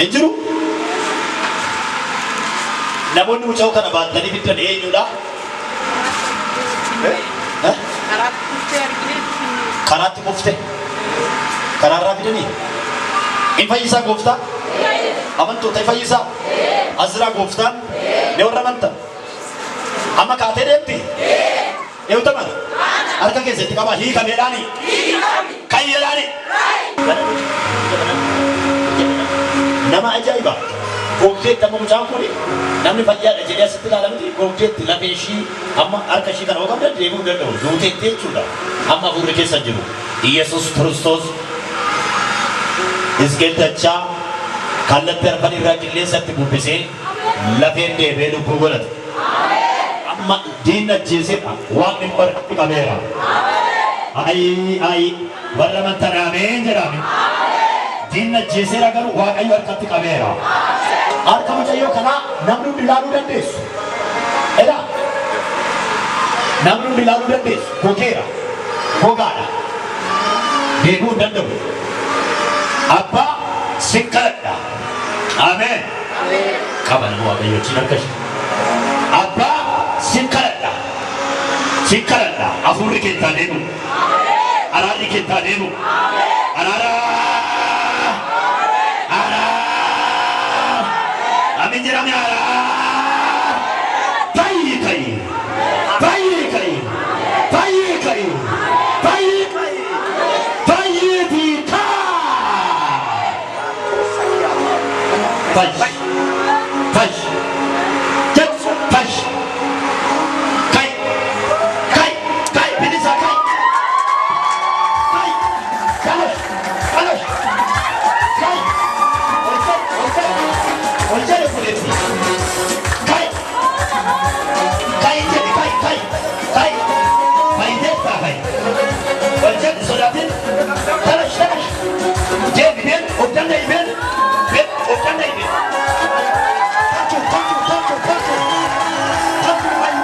Injiru. Namoonni mucaa kana baatanii bitan eenyudha? Karaatti kuftee. Karaarraa fidanii. In fayyisaa gooftaa? Amantoota in fayyisaa? Azraa gooftaan? Ne warra amantaa? Amma kaatee deemti? Eewwataman? Harka keessatti qaba hiikameedhaani? Kayyeedhaani? Nama ajaa'iba! Goofteetti amma mucaan kuni namni fayyaadha jedhee asitti ilaalamti goofteetti lafee ishii amma harka ishii kana hoogamda deemuu danda'u duuteetti jechuudha. Amma hafuurri keessa jiru Iyesuus Kiristoos iskeettachaa kallattii arfan irraa qilleensatti bubbisee lafeen deebee lubbuu godhate. Amma diinna ajjeesedha waaqni baratti qabeera. Ayi warra mantaraameen jedhame. Diinna ajjeeseera garuu waaqayyo harkatti qabeera. Harka mucayyoo kanaa namni hundi ilaaluu dandeessu. Edha namni hundi ilaaluu dandeessu. Gogeera. Gogaadha. Deemuu hin danda'u. Abbaa sin kadhadha. Ameen. Qaba nama waaqayyo achiin harka ishee. Abbaa sin kadhadha. Sin kadhadha. Hafuurri keessaa deemu. Araarri keessaa deemu. Araaraa. Aminjirame araaraa. Baay'ee ka'e. Baay'ee ka'e. Baay'ee ka'e. Baay'ee ka'e. Baay'ee biikaa. Baay'ee. Baay'ee. Jetsu baay'ee. Kai. Kai. Kai. Bilisa kai. Kai. Kalosh. Kalosh. Kai. Olcay. Olcay. Olcay kulesi. Kai. Kai jadi kai. Kai. Kai. Kai desa kai. Olcay sodatin. Kalosh. Kalosh. Jadi ben. Obdan da ben. Ben. Obdan da ben. Tacu. Tacu. Tacu. Tacu. Tacu bay.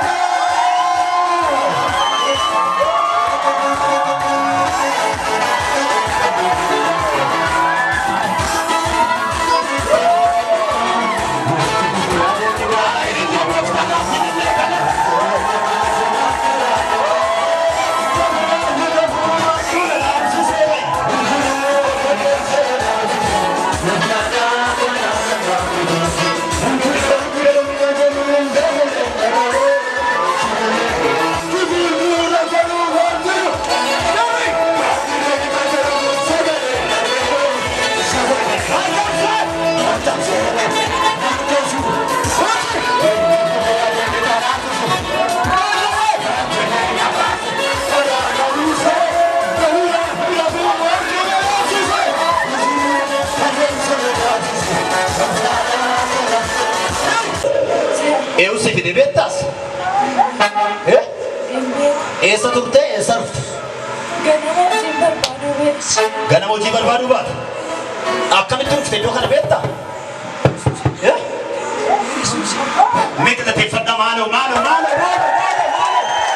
Eussi fide beektaas? Eessa turte? Eessa dhufte? Ganama hojii barbaaduu baata. Akkamitti dhufte iddoo kana beektaa? Mee galateeffadhaa maaloo maaloo maaloo maaloo.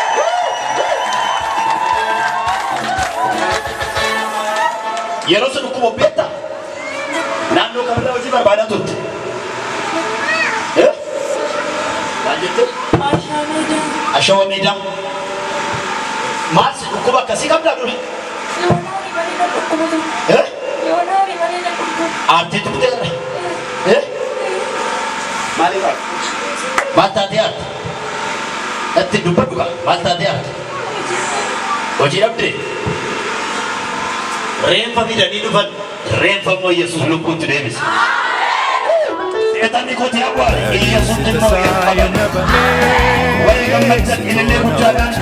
Yeroo sun dhukkuba beektaa? Naannoo kamirraa hojii barbaadaa turte? Ashawa meedaa. Maal si dhukkuba akkasii qabdaa dura? Aartee turteerra? Maaliif aarte? Maal taatee aarte? Itti dubbadhu kaa maal taatee aarte? Hojii dhabdee? Reenfa fidanii dhufan reenfa immoo Yesuus lubbuutti deebise. Seetanni kooti abwaare Yesuus immoo qaban. Wali gammadan ilillee guddaadhaan.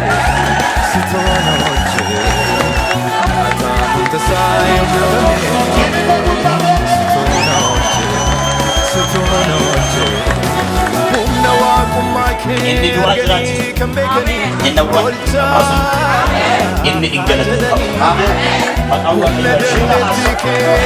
Inni du'a jiraachisa. Inni awwaal haasa. Inni ingilata qaba. Maqaan waaqayyoo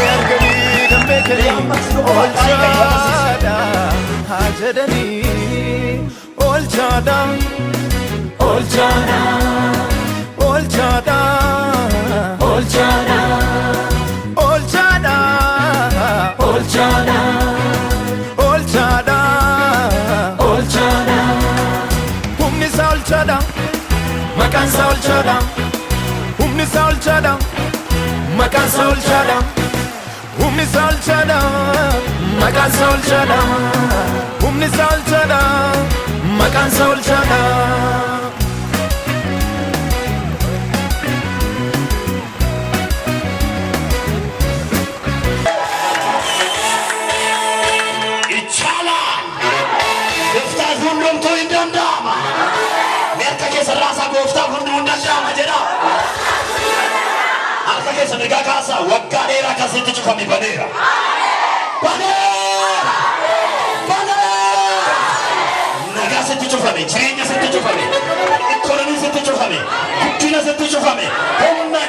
olchada, olchada. Humni isaa olchada, maqaan isaa olchada. Humni isaa olchada, maqaan isaa olchada. Humni isaa olchada, maqaan isaa olchada. Humni isaa olchada, maqaan isaa olchada. Saniga kasa wakadera kasiti chukami banera. Banera. Banera. Naga siti chukami, jirenya siti chukami, ekonomi siti chukami, kutina siti chukami. Humna